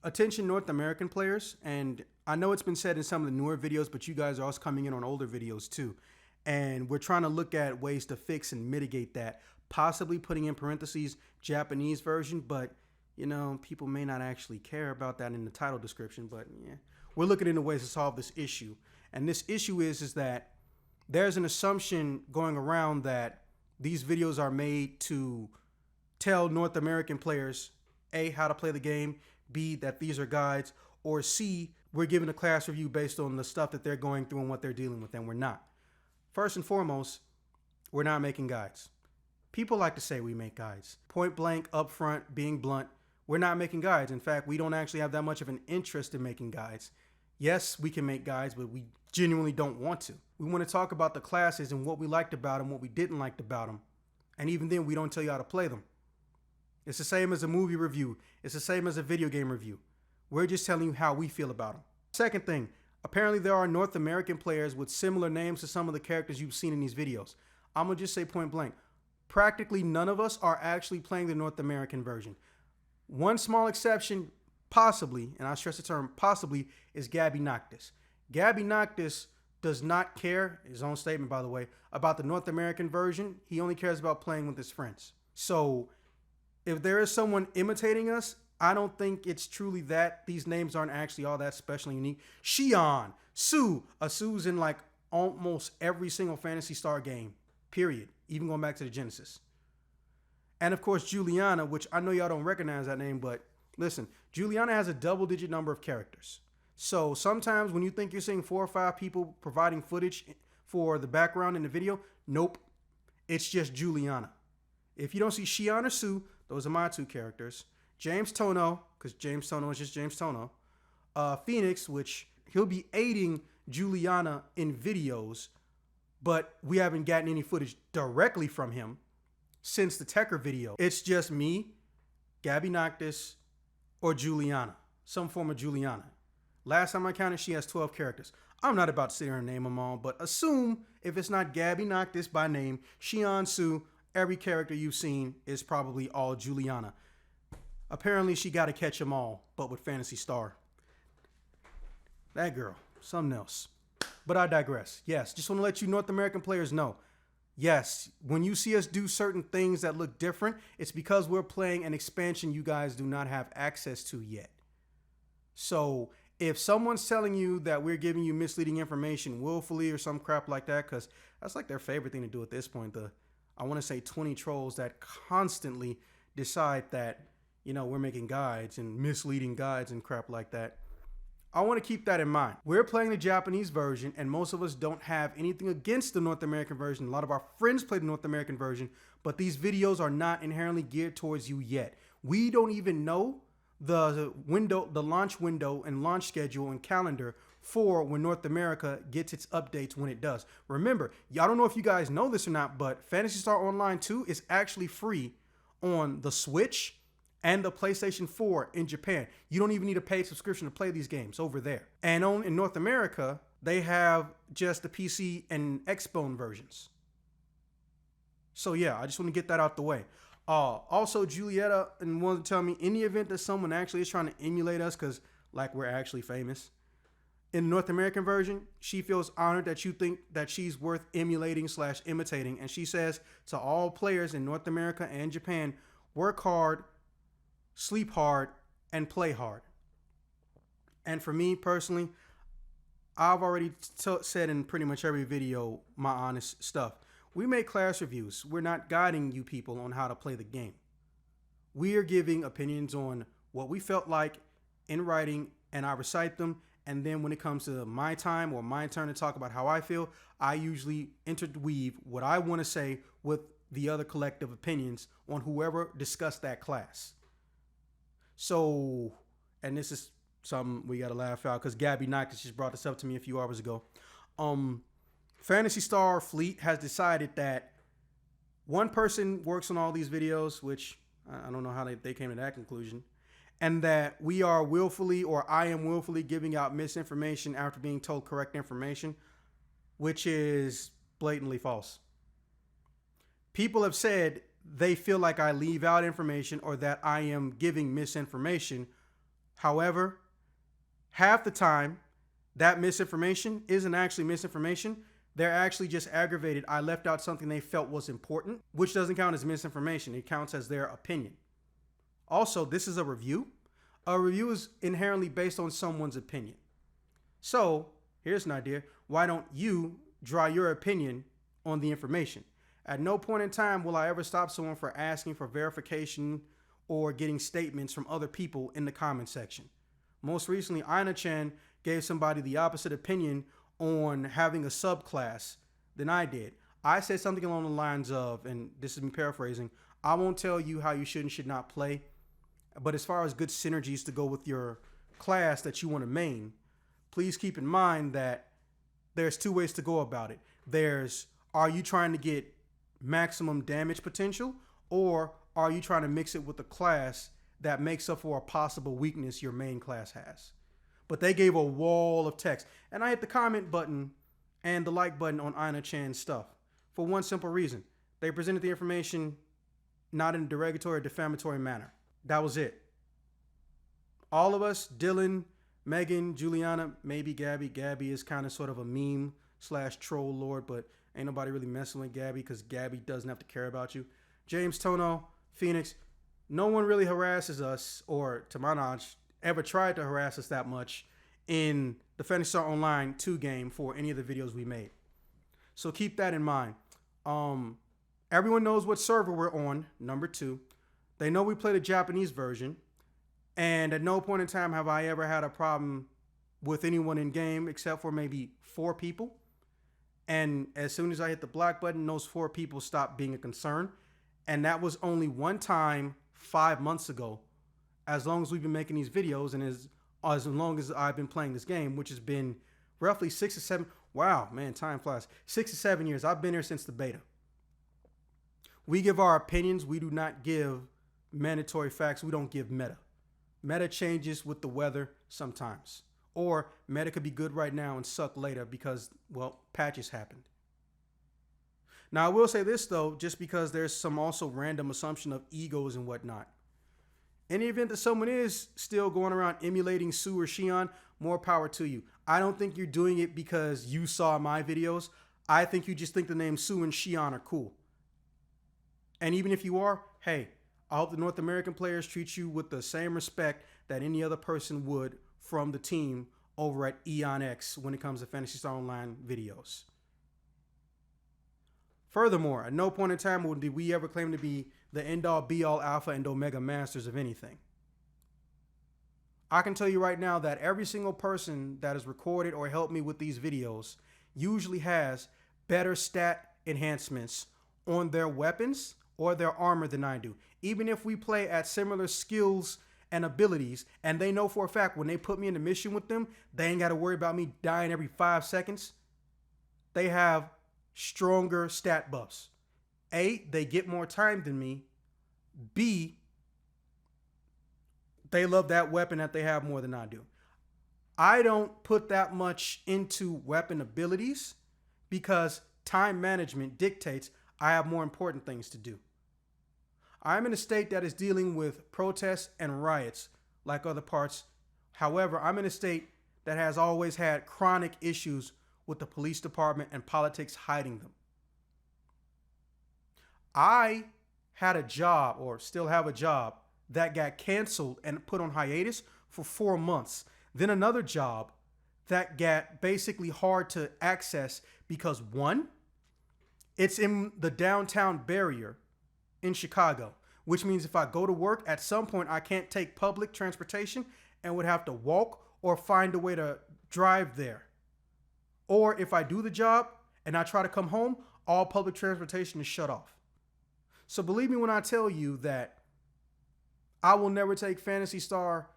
Attention North American players, and I know it's been said in some of the newer videos, but you guys are also coming in on older videos too. And we're trying to look at ways to fix and mitigate that, possibly putting in parentheses Japanese version, but you know, people may not actually care about that in the title description, but yeah, we're looking into ways to solve this issue. And this issue is that there's an assumption going around that these videos are made to tell North American players, A, how to play the game, B, that these are guides, or C, we're giving a class review based on the stuff that they're going through and what they're dealing with, and we're not. First and foremost, we're not making guides. People like to say we make guides. Point blank, upfront, being blunt, we're not making guides. In fact, we don't actually have that much of an interest in making guides. Yes, we can make guides, but we genuinely don't want to. We want to talk about the classes and what we liked about them, what we didn't like about them. And even then, we don't tell you how to play them. It's the same as a movie review. It's the same as a video game review. We're just telling you how we feel about them. Second thing, apparently there are North American players with similar names to some of the characters you've seen in these videos. I'm going to just say point blank. Practically none of us are actually playing the North American version. One small exception, possibly, and I stress the term possibly, is Gabby Noctis. Gabby Noctis does not care, his own statement by the way, about the North American version. He only cares about playing with his friends. So if there is someone imitating us, I don't think it's truly that. These names aren't actually all that special and unique. Xion, Sue. Sue's in like almost every single Phantasy Star game, period. Even going back to the Genesis. And of course, Juliana, which I know y'all don't recognize that name, but listen, Juliana has a double-digit number of characters. So sometimes when you think you're seeing 4 or 5 people providing footage for the background in the video, nope, it's just Juliana. If you don't see Xion or Sue, those are my 2 characters. James Tono, because James Tono is just James Tono. Phoenix, which he'll be aiding Juliana in videos, but we haven't gotten any footage directly from him since the Tekker video. It's just me, Gabby Noctis, or Juliana. Some form of Juliana. Last time I counted, she has 12 characters. I'm not about to sit here and name them all, but assume if it's not Gabby Noctis by name, Xion, Sue, every character you've seen is probably all Juliana. Apparently, she got to catch them all, but with Phantasy Star. That girl, something else. But I digress. Yes, just want to let you North American players know. Yes, when you see us do certain things that look different, it's because we're playing an expansion you guys do not have access to yet. So if someone's telling you that we're giving you misleading information willfully or some crap like that, because that's like their favorite thing to do at this point, I want to say 20 trolls that constantly decide that, you know, we're making guides and misleading guides and crap like that. I want to keep that in mind. We're playing the Japanese version, and most of us don't have anything against the North American version. A lot of our friends play the North American version, but these videos are not inherently geared towards you yet. We don't even know the launch window and launch schedule and calendar for when North America gets its updates when it does. Remember, I don't know if you guys know this or not, but Phantasy Star Online 2 is actually free on the Switch and the PlayStation 4 in Japan. You don't even need a paid subscription to play these games over there. And in North America, they have just the PC and Xbone versions. So yeah, I just want to get that out the way. Also, Julietta wanted to tell me, in the event that someone actually is trying to emulate us, because like we're actually famous, in the North American version, she feels honored that you think that she's worth emulating/imitating. And she says to all players in North America and Japan, work hard, sleep hard, and play hard. And for me personally, I've already said in pretty much every video my honest stuff. We make class reviews. We're not guiding you people on how to play the game. We are giving opinions on what we felt like in writing, and I recite them. And then when it comes to my time or my turn to talk about how I feel, I usually interweave what I want to say with the other collective opinions on whoever discussed that class. So, and this is something we got to laugh out because Gabby Noctis just brought this up to me a few hours ago. Phantasy Star Fleet has decided that one person works on all these videos, which I don't know how they came to that conclusion, and that we are willfully, or I am willfully, giving out misinformation after being told correct information, which is blatantly false. People have said they feel like I leave out information or that I am giving misinformation However, half the time, that misinformation isn't actually misinformation. They're actually just aggravated. I left out something they felt was important, which doesn't count as misinformation. It counts as their opinion. Also, this is a review. A review is inherently based on someone's opinion. So, here's an idea. Why don't you draw your opinion on the information? At no point in time will I ever stop someone for asking for verification or getting statements from other people in the comment section. Most recently, Ina-chan gave somebody the opposite opinion on having a subclass than I did. I said something along the lines of, and this is me paraphrasing, I won't tell you how you should and should not play, but as far as good synergies to go with your class that you want to main, please keep in mind that there's two ways to go about it. There's, are you trying to get maximum damage potential, or are you trying to mix it with a class that makes up for a possible weakness your main class has? But they gave a wall of text. And I hit the comment button and the like button on Ina-chan's stuff for one simple reason. They presented the information not in a derogatory or defamatory manner. That was it. All of us, Dylan, Megan, Juliana, maybe Gabby. Gabby is kind of sort of a meme / troll lord, but ain't nobody really messing with Gabby because Gabby doesn't have to care about you. James, Tono, Phoenix, no one really harasses us, or to my knowledge, ever tried to harass us that much in the Phantasy Star Online 2 game for any of the videos we made. So keep that in mind. Everyone knows what server we're on, number 2. They know we play the Japanese version. And at no point in time have I ever had a problem with anyone in game except for maybe 4 people. And as soon as I hit the black button, those 4 people stopped being a concern. And that was only one time 5 months ago. As long as we've been making these videos and as long as I've been playing this game, which has been roughly 6 or 7. Wow, man, time flies. 6 or 7 years. I've been here since the beta. We give our opinions. We do not give mandatory facts. We don't give meta. Meta changes with the weather sometimes. Or meta could be good right now and suck later because, well, patches happened. Now, I will say this, though, just because there's some also random assumption of egos and whatnot. In the event that someone is still going around emulating Sue or Shion, more power to you. I don't think you're doing it because you saw my videos. I think you just think the names Sue and Shion are cool. And even if you are, hey, I hope the North American players treat you with the same respect that any other person would from the team over at eyonex when it comes to Phantasy Star Online videos. Furthermore, at no point in time did we ever claim to be the end-all, be-all, alpha, and omega masters of anything. I can tell you right now that every single person that has recorded or helped me with these videos usually has better stat enhancements on their weapons or their armor than I do. Even if we play at similar skills and abilities, and they know for a fact when they put me in a mission with them, they ain't got to worry about me dying every 5 seconds. They have stronger stat buffs. A, they get more time than me. B, they love that weapon that they have more than I do. I don't put that much into weapon abilities because time management dictates I have more important things to do. I'm in a state that is dealing with protests and riots like other parts. However, I'm in a state that has always had chronic issues with the police department and politics hiding them. I had a job, or still have a job, that got canceled and put on hiatus for 4 months. Then another job that got basically hard to access because, one, it's in the downtown barrier in Chicago, which means if I go to work, at some point I can't take public transportation and would have to walk or find a way to drive there. Or if I do the job and I try to come home, all public transportation is shut off. So believe me when I tell you that I will never take Phantasy Star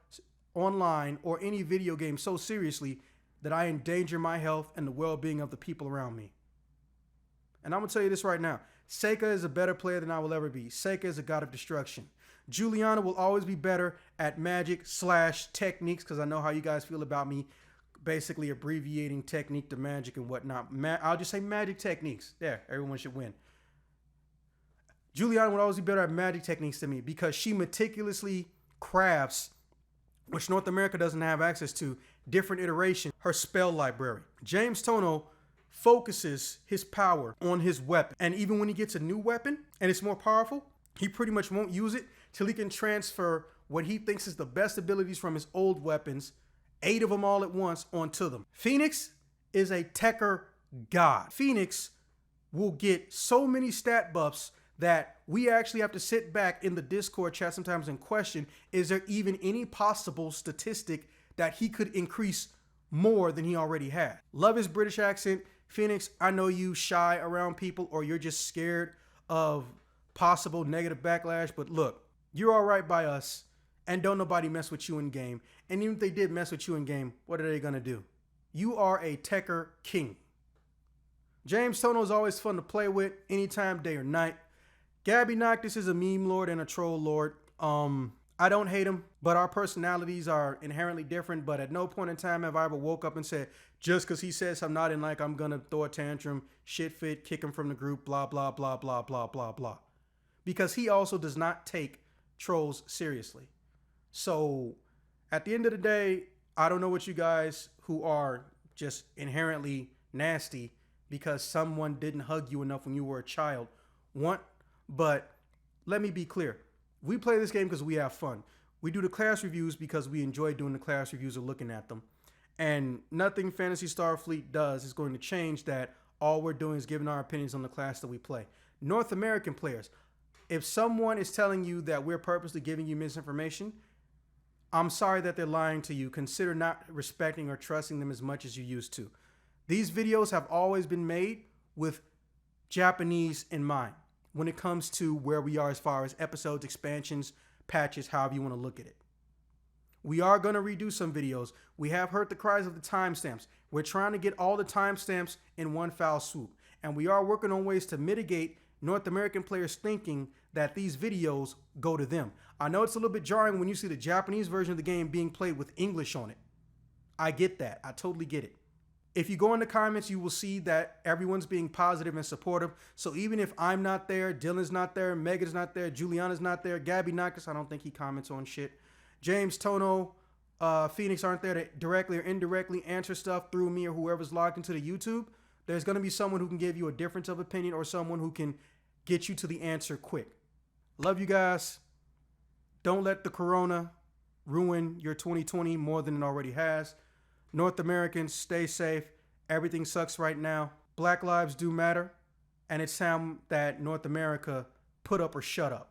Online or any video game so seriously that I endanger my health and the well-being of the people around me. And I'm going to tell you this right now. Seika is a better player than I will ever be. Seika is a god of destruction. Juliana will always be better at magic / techniques, because I know how you guys feel about me basically abbreviating technique to magic and whatnot. I'll just say magic techniques. There, everyone should win. Juliana would always be better at magic techniques than me because she meticulously crafts which North America doesn't have access to, different iteration, her spell library. James Tono focuses his power on his weapon. And even when he gets a new weapon and it's more powerful, he pretty much won't use it till he can transfer what he thinks is the best abilities from his old weapons, 8 of them all at once, onto them. Phoenix is a techer god. Phoenix will get so many stat buffs that we actually have to sit back in the Discord chat sometimes and question, is there even any possible statistic that he could increase more than he already had? Love his British accent. Phoenix, I know you shy around people or you're just scared of possible negative backlash, but look, you're all right by us and don't nobody mess with you in game. And even if they did mess with you in game, what are they gonna do? You are a techer king. James Tono is always fun to play with anytime, day or night. Gabby Noctis is a meme lord and a troll lord. I don't hate him, but our personalities are inherently different. But at no point in time have I ever woke up and said, just because he says I'm not in, like, I'm gonna throw a tantrum, shit fit, kick him from the group, blah, blah, blah, blah, blah, blah, blah. Because he also does not take trolls seriously. So at the end of the day, I don't know what you guys who are just inherently nasty because someone didn't hug you enough when you were a child want, but let me be clear. We play this game because we have fun. We do the class reviews because we enjoy doing the class reviews or looking at them. And nothing Fantasy Starfleet does is going to change that. All we're doing is giving our opinions on the class that we play. North American players, if someone is telling you that we're purposely giving you misinformation, I'm sorry that they're lying to you. Consider not respecting or trusting them as much as you used to. These videos have always been made with Japanese in mind when it comes to where we are as far as episodes, expansions, patches, however you want to look at it. We are going to redo some videos. We have heard the cries of the timestamps. We're trying to get all the timestamps in one foul swoop. And we are working on ways to mitigate North American players thinking that these videos go to them. I know it's a little bit jarring when you see the Japanese version of the game being played with English on it. I get that. I totally get it. If you go in the comments, you will see that everyone's being positive and supportive. So even if I'm not there, Dylan's not there, Megan's not there, Juliana's not there, Gabby Noctis, I don't think he comments on shit, James Tono, Phoenix aren't there to directly or indirectly answer stuff through me or whoever's logged into the YouTube, there's going to be someone who can give you a difference of opinion or someone who can get you to the answer quick. Love you guys. Don't let the corona ruin your 2020 more than it already has. North Americans, stay safe. Everything sucks right now. Black lives do matter. And it's time that North America put up or shut up.